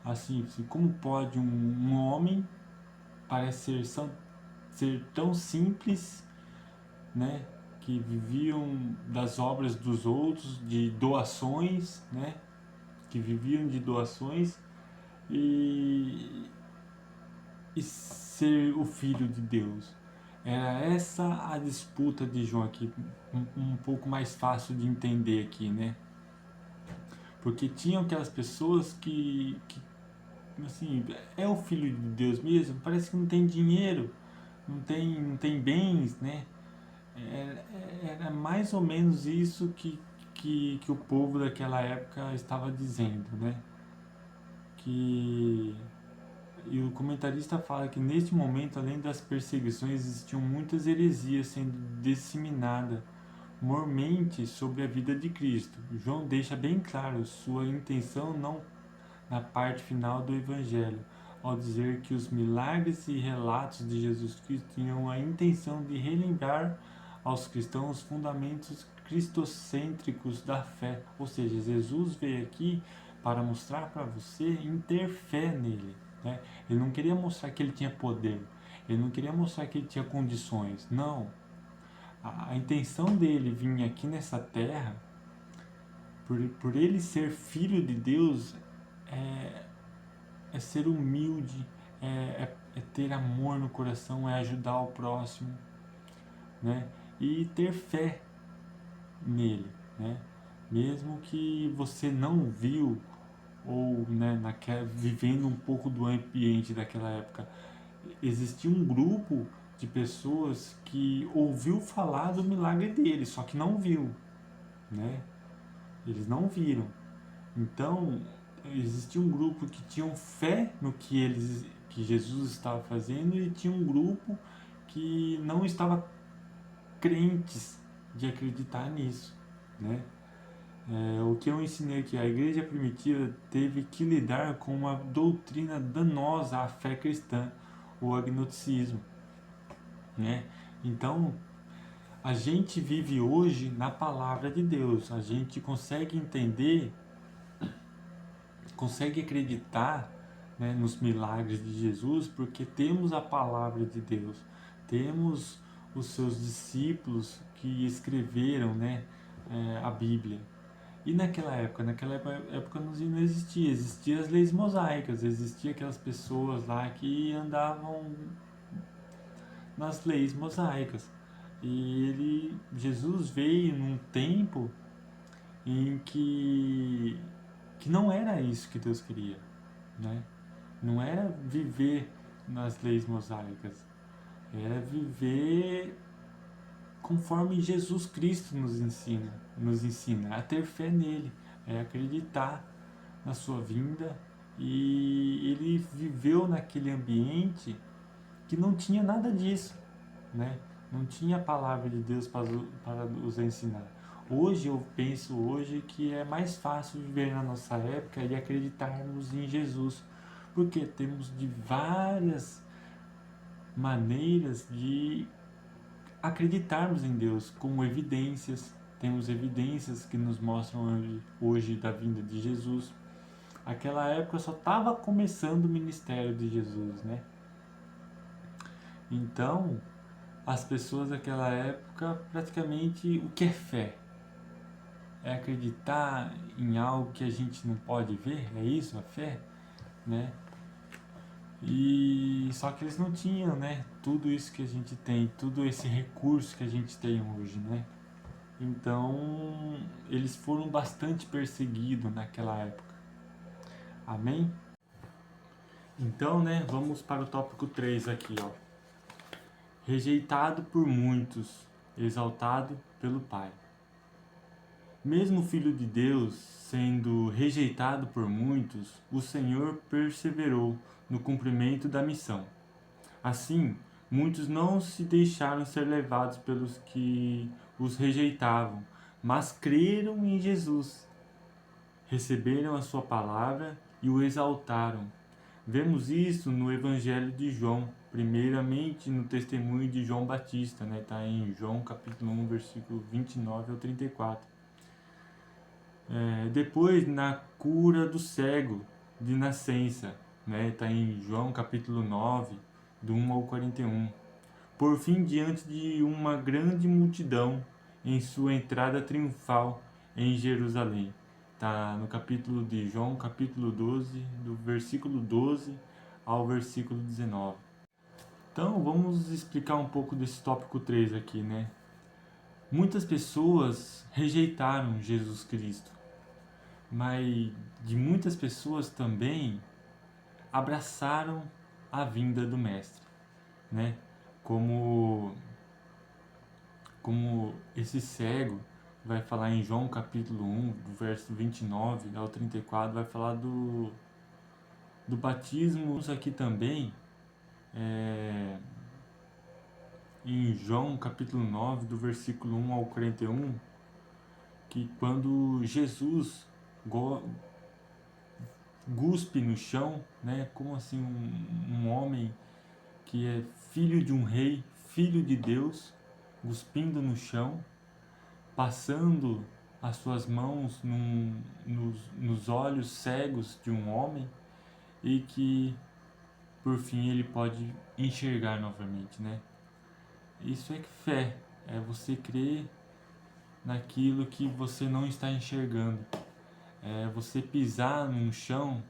Assim, como pode um homem parece ser tão simples, né? Que viviam das obras dos outros, de doações, né? Que viviam de doações e, e ser o filho de Deus. Era essa a disputa de João aqui, um pouco mais fácil de entender aqui, né? Porque tinham aquelas pessoas que assim, é o filho de Deus mesmo, parece que não tem dinheiro, não tem bens, né? Era mais ou menos isso que o povo daquela época estava dizendo, né? Que E o comentarista fala que neste momento, além das perseguições, existiam muitas heresias sendo disseminadas mormente sobre a vida de Cristo. João deixa bem claro sua intenção não na parte final do Evangelho, ao dizer que os milagres e relatos de Jesus Cristo tinham a intenção de relembrar aos cristãos os fundamentos cristocêntricos da fé. Ou seja, Jesus veio aqui para mostrar para você em ter fé nele. Né? Ele não queria mostrar que ele tinha poder, ele não queria mostrar que ele tinha condições. Não. A intenção dele vir aqui nessa terra, por ele ser filho de Deus, é ser humilde, é ter amor no coração, é ajudar o próximo, né? E ter fé nele, né? Mesmo que você não viu ou, né, vivendo um pouco do ambiente daquela época, existia um grupo de pessoas que ouviu falar do milagre dele, só que não viu, né? Eles não viram. Então, existia um grupo que tinham fé no que Jesus estava fazendo, e tinha um grupo que não estava crentes de acreditar nisso, né? O que eu ensinei aqui, a igreja primitiva teve que lidar com uma doutrina danosa à fé cristã, o agnosticismo, né? Então, a gente vive hoje na palavra de Deus, a gente consegue entender, consegue acreditar, né, nos milagres de Jesus, porque temos a palavra de Deus, temos os seus discípulos que escreveram, né, a Bíblia. E naquela época não existia, existiam as leis mosaicas, existiam aquelas pessoas lá que andavam nas leis mosaicas. E Jesus veio num tempo em que não era isso que Deus queria, né? Não era viver nas leis mosaicas, era viver conforme Jesus Cristo nos ensina a ter fé nele, é acreditar na sua vinda. E ele viveu naquele ambiente que não tinha nada disso, né? Não tinha a palavra de Deus para nos ensinar. Hoje eu penso hoje que é mais fácil viver na nossa época e acreditarmos em Jesus, porque temos de várias maneiras de acreditarmos em Deus, como evidências, temos evidências que nos mostram hoje da vinda de Jesus. Aquela época só estava começando o ministério de Jesus, né? Então, as pessoas daquela época, praticamente, o que é fé? É acreditar em algo que a gente não pode ver? É isso a fé? Né? E só que eles não tinham, né? Tudo isso que a gente tem, tudo esse recurso que a gente tem hoje, né? Então, eles foram bastante perseguidos naquela época. Amém? Então, né, vamos para o tópico 3 aqui, ó. Rejeitado por muitos, exaltado pelo Pai. Mesmo o Filho de Deus sendo rejeitado por muitos, o Senhor perseverou no cumprimento da missão. Assim, muitos não se deixaram ser levados pelos que os rejeitavam, mas creram em Jesus, receberam a sua palavra e o exaltaram. Vemos isso no Evangelho de João, primeiramente no testemunho de João Batista, né? Tá em João capítulo 1, versículo 29 ao 34. Depois na cura do cego de nascença, né? Tá em João capítulo 9, do 1 ao 41. Por fim, diante de uma grande multidão, em sua entrada triunfal em Jerusalém. Está no capítulo de João, capítulo 12, do versículo 12 ao versículo 19. Então, vamos explicar um pouco desse tópico 3 aqui, né? Muitas pessoas rejeitaram Jesus Cristo, mas de muitas pessoas também abraçaram a vinda do Mestre, né? Como esse cego vai falar em João capítulo 1, do verso 29 ao 34, vai falar do batismo. Isso aqui também em João capítulo 9, do versículo 1 ao 41, que quando Jesus guspe no chão, né? Como assim um homem que é filho de um rei, filho de Deus, cuspindo no chão, passando as suas mãos nos olhos cegos de um homem e que por fim ele pode enxergar novamente, né? Isso é fé, é você crer naquilo que você não está enxergando, é você pisar num chão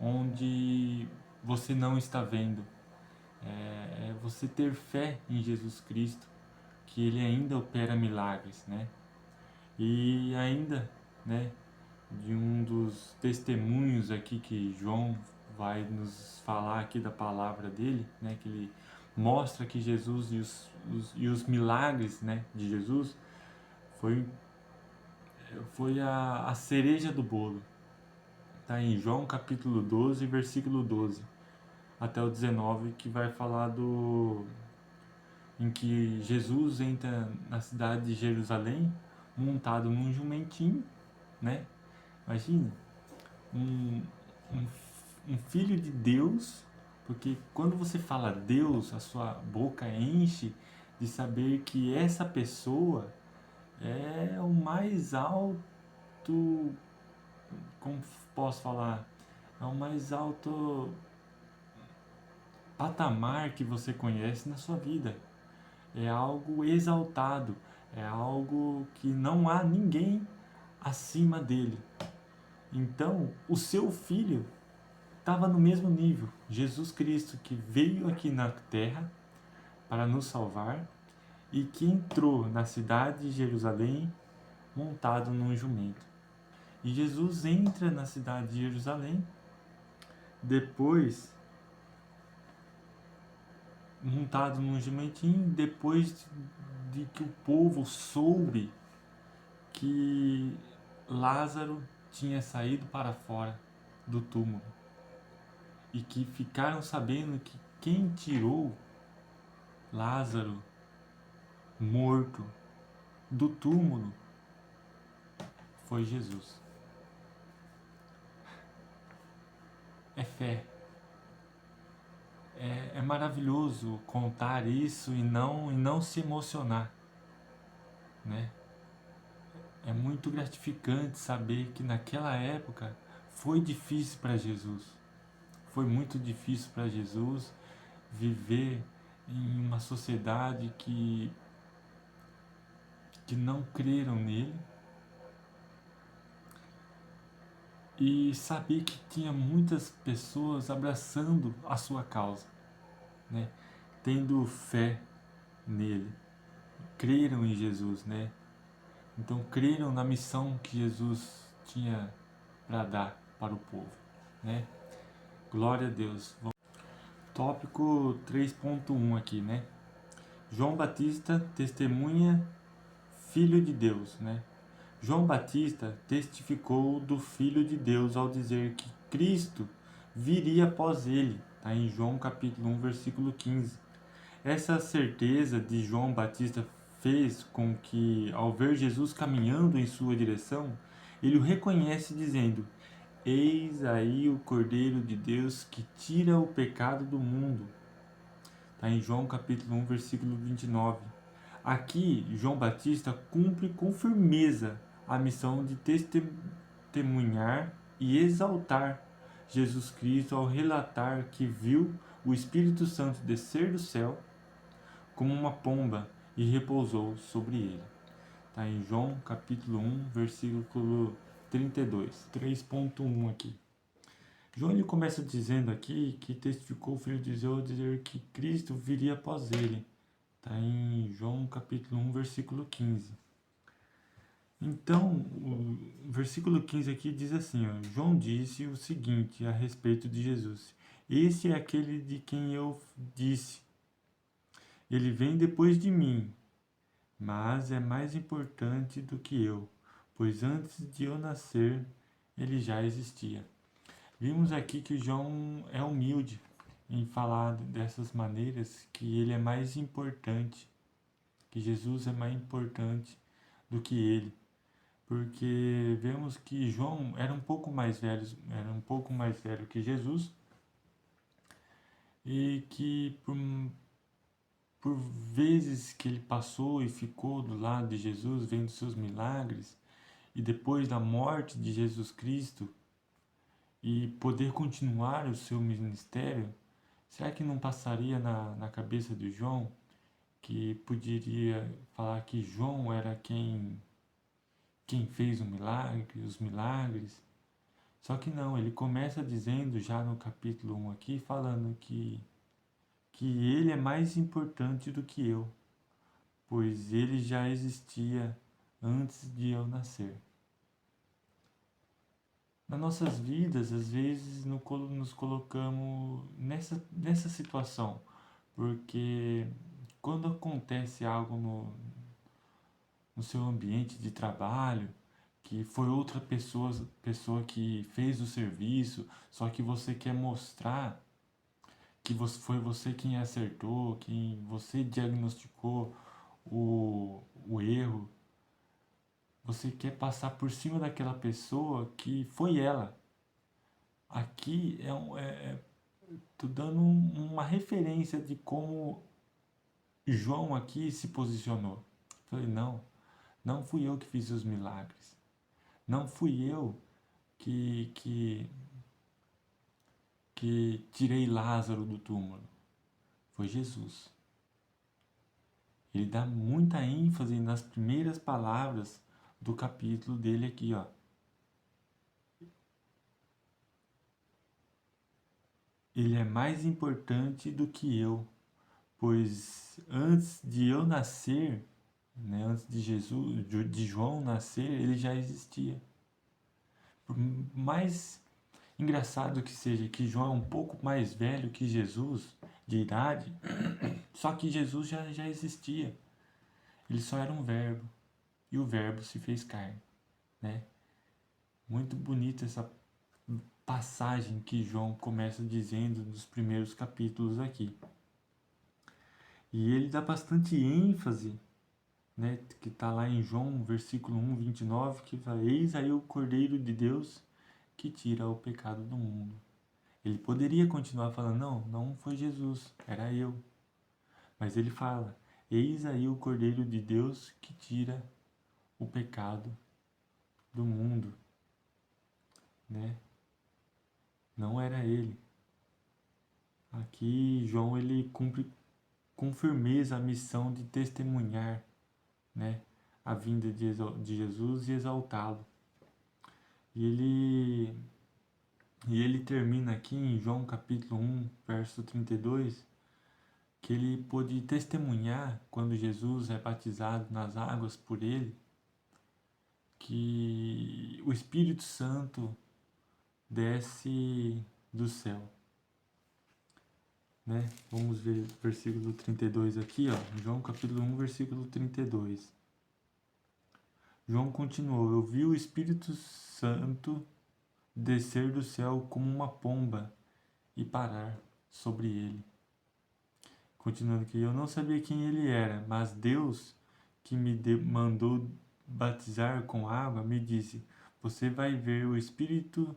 onde você não está vendo, é você ter fé em Jesus Cristo, que ele ainda opera milagres, né? E ainda, né, de um dos testemunhos aqui que João vai nos falar aqui da palavra dele, né, que ele mostra que Jesus e os milagres, né, de Jesus foi a cereja do bolo. Tá em João capítulo 12, versículo 12 até o 19, que vai falar em que Jesus entra na cidade de Jerusalém montado num jumentinho, né? Imagine, um, um, um filho de Deus, porque quando você fala Deus, a sua boca enche de saber que essa pessoa é o mais alto, como posso falar, é o mais alto patamar que você conhece na sua vida. É algo exaltado, é algo que não há ninguém acima dele. Então, o seu filho estava no mesmo nível. Jesus Cristo, que veio aqui na terra para nos salvar e que entrou na cidade de Jerusalém montado num jumento. E Jesus entra na cidade de Jerusalém depois montado num jumentinho, depois de que o povo soube que Lázaro tinha saído para fora do túmulo e que ficaram sabendo que quem tirou Lázaro morto do túmulo foi Jesus. É fé. É maravilhoso contar isso e não se emocionar, né? é muito gratificante saber que naquela época foi difícil para Jesus. Foi muito difícil para Jesus viver em uma sociedade que não creram nele, e saber que tinha muitas pessoas abraçando a sua causa, né? Tendo fé nele, creram em Jesus, né? Então creram na missão que Jesus tinha para dar para o povo, né? Glória a Deus. Tópico 3.1 aqui, né? João Batista testemunha Filho de Deus, né? João Batista testificou do Filho de Deus ao dizer que Cristo viria após ele, tá? Em João capítulo 1, versículo 15. Essa certeza de João Batista fez com que, ao ver Jesus caminhando em sua direção, ele o reconhece dizendo: Eis aí o Cordeiro de Deus que tira o pecado do mundo. Está em João capítulo 1, versículo 29. Aqui, João Batista cumpre com firmeza a missão de testemunhar e exaltar Jesus Cristo ao relatar que viu o Espírito Santo descer do céu como uma pomba e repousou sobre ele. Está em João capítulo 1, versículo 32, 3.1 aqui. João ele começa dizendo aqui que testificou o Filho de Deus ao dizer que Cristo viria após ele. Está em João capítulo 1, versículo 15. Então, o versículo 15 aqui diz assim, ó, João disse o seguinte a respeito de Jesus: Esse é aquele de quem eu disse, ele vem depois de mim, mas é mais importante do que eu, pois antes de eu nascer, ele já existia. Vimos aqui que João é humilde em falar dessas maneiras, que ele é mais importante, que Jesus é mais importante do que ele. Porque vemos que João era um pouco mais velho que Jesus, e que por vezes que ele passou e ficou do lado de Jesus, vendo seus milagres, e depois da morte de Jesus Cristo, e poder continuar o seu ministério, será que não passaria na cabeça de João que poderia falar que João era quem fez o milagre, os milagres? Só que não, ele começa dizendo já no capítulo 1 aqui, falando que ele é mais importante do que eu, pois ele já existia antes de eu nascer. Nas nossas vidas, às vezes, nos colocamos nessa situação, porque quando acontece algo no seu ambiente de trabalho, que foi outra pessoa que fez o serviço, só que você quer mostrar que foi você quem acertou, quem você diagnosticou o erro, você quer passar por cima daquela pessoa que foi ela. Aqui tô dando uma referência de como João aqui se posicionou. Falei, não fui eu que fiz os milagres. Não fui eu que tirei Lázaro do túmulo. Foi Jesus. Ele dá muita ênfase nas primeiras palavras do capítulo dele aqui, ó. Ele é mais importante do que eu, pois antes de eu nascer, né, antes de Jesus, de João nascer, ele já existia. Por mais engraçado que seja que João é um pouco mais velho que Jesus de idade, só que Jesus já existia. Ele só era um verbo, e o verbo se fez carne, né? Muito bonita essa passagem que João começa dizendo nos primeiros capítulos aqui. E ele dá bastante ênfase, né, que está lá em João, versículo 1, 29, que fala: Eis aí o Cordeiro de Deus que tira o pecado do mundo. Ele poderia continuar falando: não foi Jesus, era eu. Mas ele fala: Eis aí o Cordeiro de Deus que tira o pecado do mundo, né? Não era ele. Aqui João ele cumpre com firmeza a missão de testemunhar, né, a vinda de Jesus e exaltá-lo. E ele termina aqui em João capítulo 1, verso 32, que ele pôde testemunhar quando Jesus é batizado nas águas por ele, que o Espírito Santo desce do céu, né? Vamos ver o versículo 32 aqui, ó, João capítulo 1, versículo 32. João continuou: Eu vi o Espírito Santo descer do céu como uma pomba e parar sobre ele. Continuando aqui, eu não sabia quem ele era, mas Deus, que mandou batizar com água, me disse: Você vai ver o Espírito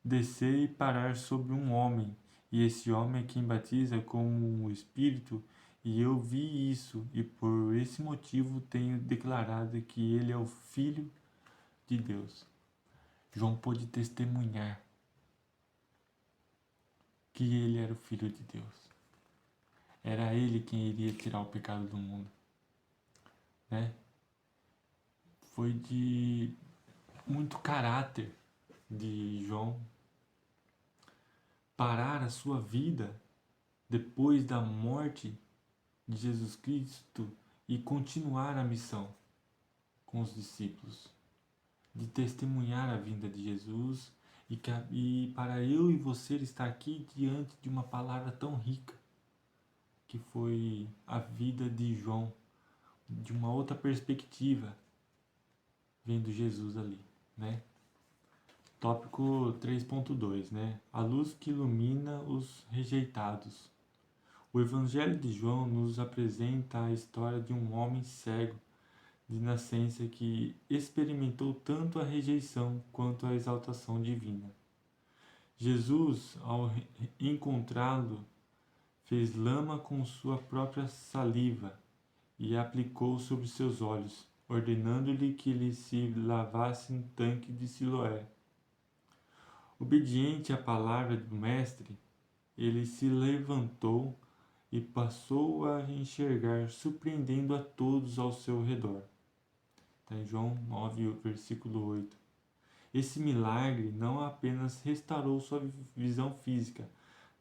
descer e parar sobre um homem, e esse homem é quem batiza com o Espírito, e eu vi isso, e por esse motivo tenho declarado que ele é o Filho de Deus. João pôde testemunhar que ele era o Filho de Deus. Era ele quem iria tirar o pecado do mundo, né? Foi de muito caráter de João parar a sua vida depois da morte de Jesus Cristo e continuar a missão com os discípulos, de testemunhar a vinda de Jesus e para eu e você estar aqui diante de uma palavra tão rica que foi a vida de João, de uma outra perspectiva, vendo Jesus ali, né? Tópico 3.2, né? A luz que ilumina os rejeitados. O Evangelho de João nos apresenta a história de um homem cego de nascença que experimentou tanto a rejeição quanto a exaltação divina. Jesus, ao encontrá-lo, fez lama com sua própria saliva e a aplicou sobre seus olhos, ordenando-lhe que ele se lavasse no tanque de Siloé. Obediente à palavra do Mestre, ele se levantou e passou a enxergar, surpreendendo a todos ao seu redor. Está em João 9, versículo 8. Esse milagre não apenas restaurou sua visão física,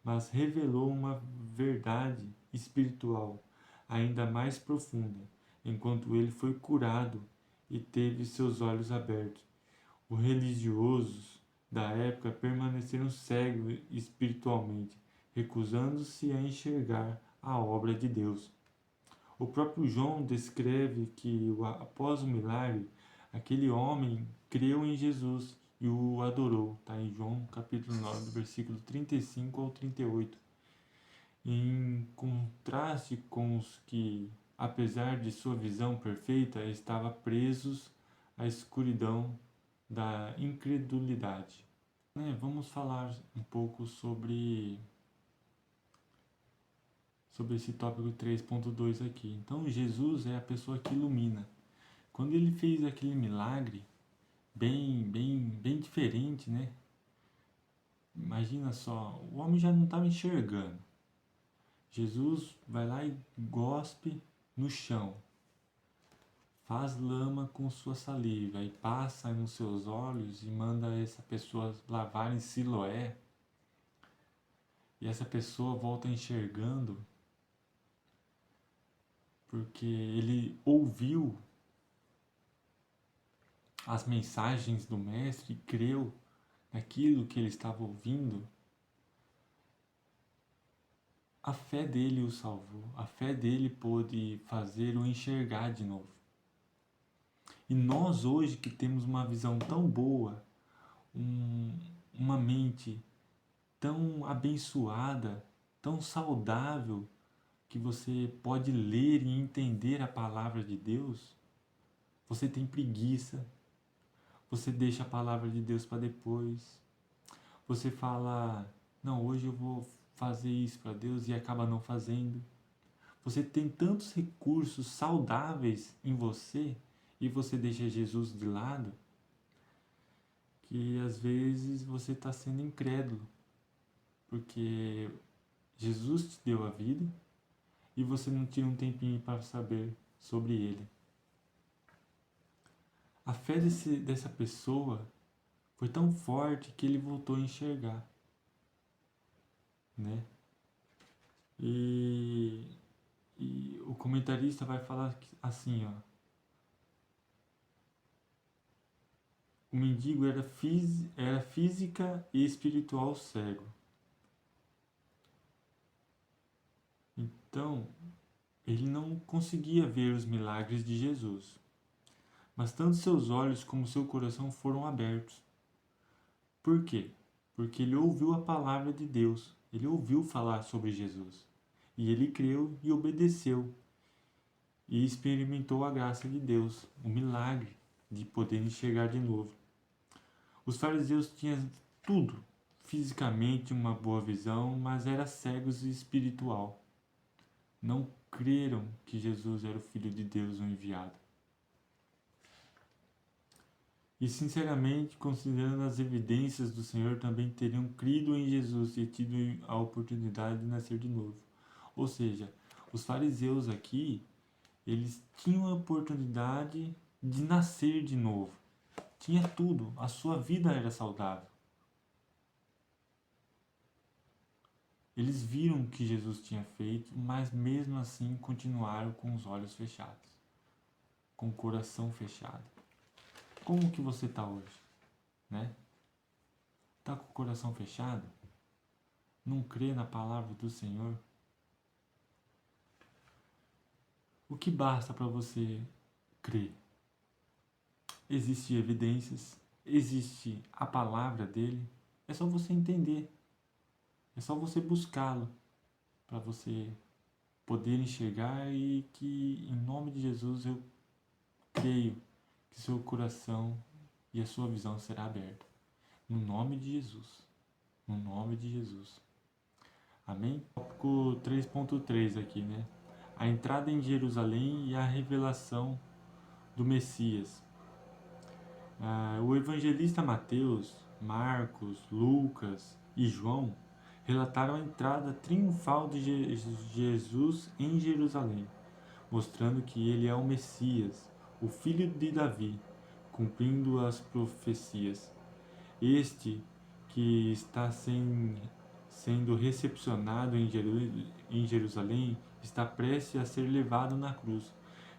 mas revelou uma verdade espiritual ainda mais profunda, enquanto ele foi curado e teve seus olhos abertos. Os religiosos da época permaneceram cegos espiritualmente, recusando-se a enxergar a obra de Deus. O próprio João descreve que, após o milagre, aquele homem creu em Jesus e o adorou. Está em João capítulo 9, versículo 35 ao 38. Em contraste com os que, apesar de sua visão perfeita, estavam presos à escuridão da incredulidade. Vamos falar um pouco sobre esse tópico 3.2 aqui. Então, Jesus é a pessoa que ilumina. Quando ele fez aquele milagre, bem diferente, né? Imagina só, o homem já não estava enxergando. Jesus vai lá e gospe no chão, faz lama com sua saliva e passa nos seus olhos e manda essa pessoa lavar em Siloé. E essa pessoa volta enxergando porque ele ouviu as mensagens do Mestre e creu naquilo que ele estava ouvindo. A fé dele o salvou, a fé dele pôde fazer-o enxergar de novo. E nós hoje que temos uma visão tão boa, uma mente tão abençoada, tão saudável, que você pode ler e entender a palavra de Deus, você tem preguiça, você deixa a palavra de Deus para depois, você fala, não, hoje eu vou fazer isso para Deus e acaba não fazendo. Você tem tantos recursos saudáveis em você e você deixa Jesus de lado. que às vezes você está sendo incrédulo, porque Jesus te deu a vida e você não tira um tempinho para saber sobre ele. A fé dessa pessoa foi tão forte que ele voltou a enxergar, né? E o comentarista vai falar assim, ó. O mendigo era física e espiritual cego. Então, ele não conseguia ver os milagres de Jesus. Mas tanto seus olhos como seu coração foram abertos. Por quê? Porque ele ouviu a palavra de Deus. Ele ouviu falar sobre Jesus. E ele creu e obedeceu. E experimentou a graça de Deus, o milagre de poder enxergar de novo. Os fariseus tinham tudo, fisicamente uma boa visão, mas eram cegos e espiritual. Não creram que Jesus era o Filho de Deus, o enviado. E sinceramente, considerando as evidências do Senhor, também teriam crido em Jesus e tido a oportunidade de nascer de novo. Ou seja, os fariseus aqui, eles tinham a oportunidade de nascer de novo. Tinha tudo, a sua vida era saudável. Eles viram o que Jesus tinha feito, mas mesmo assim continuaram com os olhos fechados, com o coração fechado. Como que você está hoje, né? Está com o coração fechado? Não crê na palavra do Senhor? O que basta para você crer? Existem evidências, existe a palavra dele, é só você entender, é só você buscá-lo para você poder enxergar e que em nome de Jesus eu creio que seu coração e a sua visão será aberta. No nome de Jesus. No nome de Jesus. Amém? Tópico 3.3 aqui, né? A entrada em Jerusalém e a revelação do Messias. O evangelista Mateus, Marcos, Lucas e João relataram a entrada triunfal de Jesus em Jerusalém, mostrando que ele é o Messias, o filho de Davi, cumprindo as profecias. Este que está sendo recepcionado em Jerusalém está prestes a ser levado na cruz,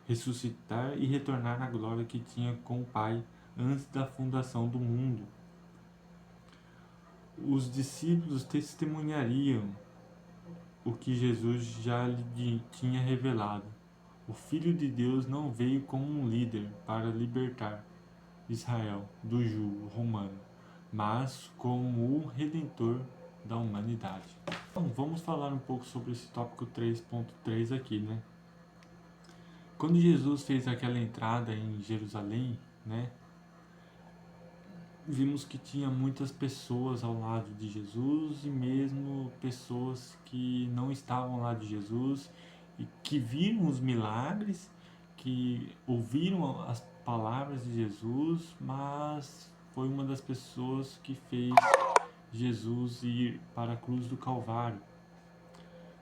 ressuscitar e retornar na glória que tinha com o Pai antes da fundação do mundo. Os discípulos testemunhariam o que Jesus já lhe tinha revelado. O Filho de Deus não veio como um líder para libertar Israel do jugo romano, mas como o Redentor da humanidade. Então, vamos falar um pouco sobre esse tópico 3.3 aqui, né? Quando Jesus fez aquela entrada em Jerusalém, né? Vimos que tinha muitas pessoas ao lado de Jesus e mesmo pessoas que não estavam ao lado de Jesus e que viram os milagres, que ouviram as palavras de Jesus, mas foi uma das pessoas que fez Jesus ir para a cruz do Calvário.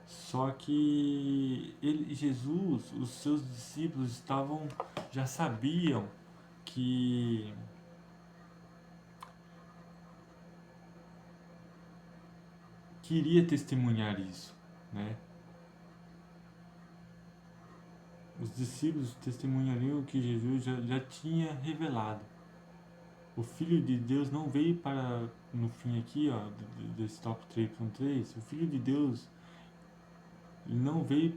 Só que Jesus, os seus discípulos já sabiam que queria testemunhar isso, né? Os discípulos testemunhariam que Jesus já tinha revelado. O Filho de Deus não veio para, no fim aqui, ó, desse top 3.3, o Filho de Deus não veio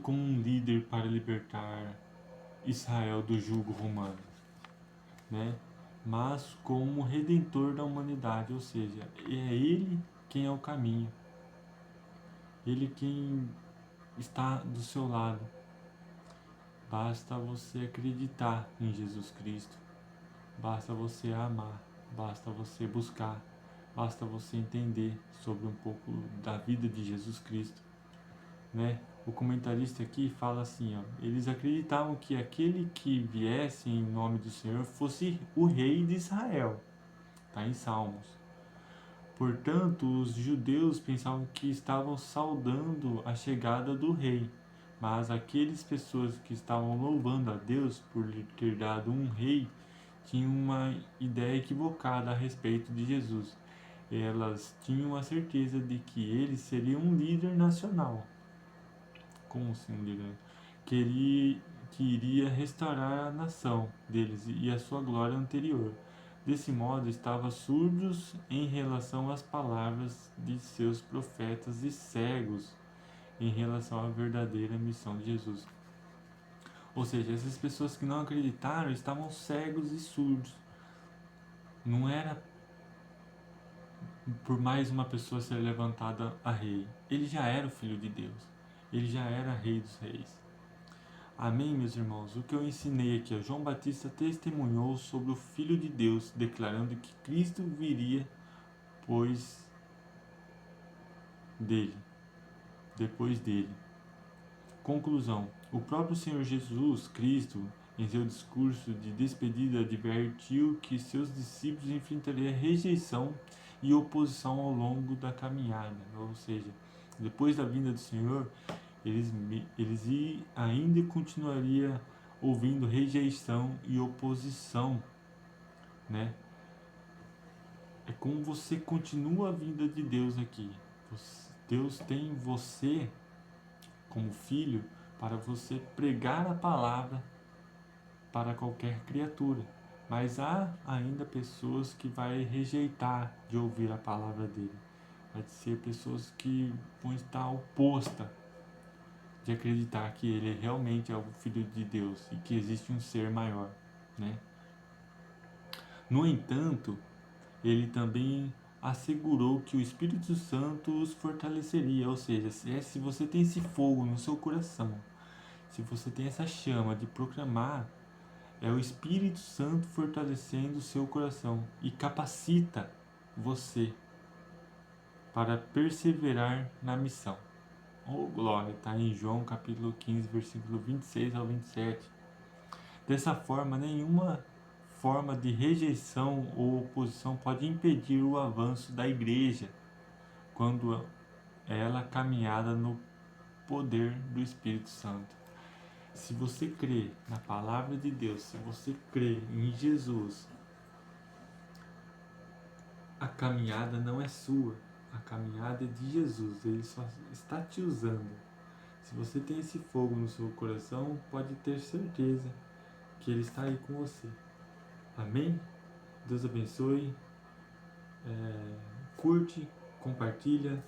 como um líder para libertar Israel do jugo romano, né? Mas como redentor da humanidade, ou seja, é Ele quem é o caminho, Ele quem está do seu lado. Basta você acreditar em Jesus Cristo, basta você amar, basta você buscar, basta você entender sobre um pouco da vida de Jesus Cristo, né? o comentarista aqui fala assim, ó, eles acreditavam que aquele que viesse em nome do Senhor fosse o rei de Israel. Está em Salmos. Portanto, os judeus pensavam que estavam saudando a chegada do rei, mas aquelas pessoas que estavam louvando a Deus por lhe ter dado um rei tinham uma ideia equivocada a respeito de Jesus. Elas tinham a certeza de que ele seria um líder nacional. Como assim um líder? Que iria restaurar a nação deles e a sua glória anterior. Desse modo, estavam surdos em relação às palavras de seus profetas e cegos em relação à verdadeira missão de Jesus. Ou seja, essas pessoas que não acreditaram estavam cegos e surdos. Não era por mais uma pessoa ser levantada a rei. Ele já era o Filho de Deus. Ele já era Rei dos Reis. Amém, meus irmãos? O que eu ensinei aqui, ó, João Batista testemunhou sobre o Filho de Deus, declarando que Cristo viria depois dele. Conclusão. O próprio Senhor Jesus Cristo, em seu discurso de despedida, advertiu que seus discípulos enfrentariam rejeição e oposição ao longo da caminhada. Ou seja, depois da vinda do Senhor, eles ainda continuaria ouvindo rejeição e oposição, né? É como você continua a vinda de Deus aqui. Deus tem você como filho para você pregar a palavra para qualquer criatura. Mas há ainda pessoas que vai rejeitar de ouvir a palavra dele. Vai ser pessoas que vão estar opostas de acreditar que ele realmente é o Filho de Deus e que existe um ser maior, né? No entanto, ele também assegurou que o Espírito Santo os fortaleceria, ou seja, se você tem esse fogo no seu coração, se você tem essa chama de proclamar, é o Espírito Santo fortalecendo o seu coração e capacita você para perseverar na missão. Oh, glória, está em João capítulo 15, versículo 26 ao 27. Dessa forma, nenhuma forma de rejeição ou oposição pode impedir o avanço da igreja quando ela caminhada no poder do Espírito Santo. Se você crê na palavra de Deus, se você crê em Jesus, a caminhada não é sua, a caminhada é de Jesus, ele só está te usando. Se você tem esse fogo no seu coração, pode ter certeza que ele está aí com você. Amém? Deus abençoe. Curte, compartilha,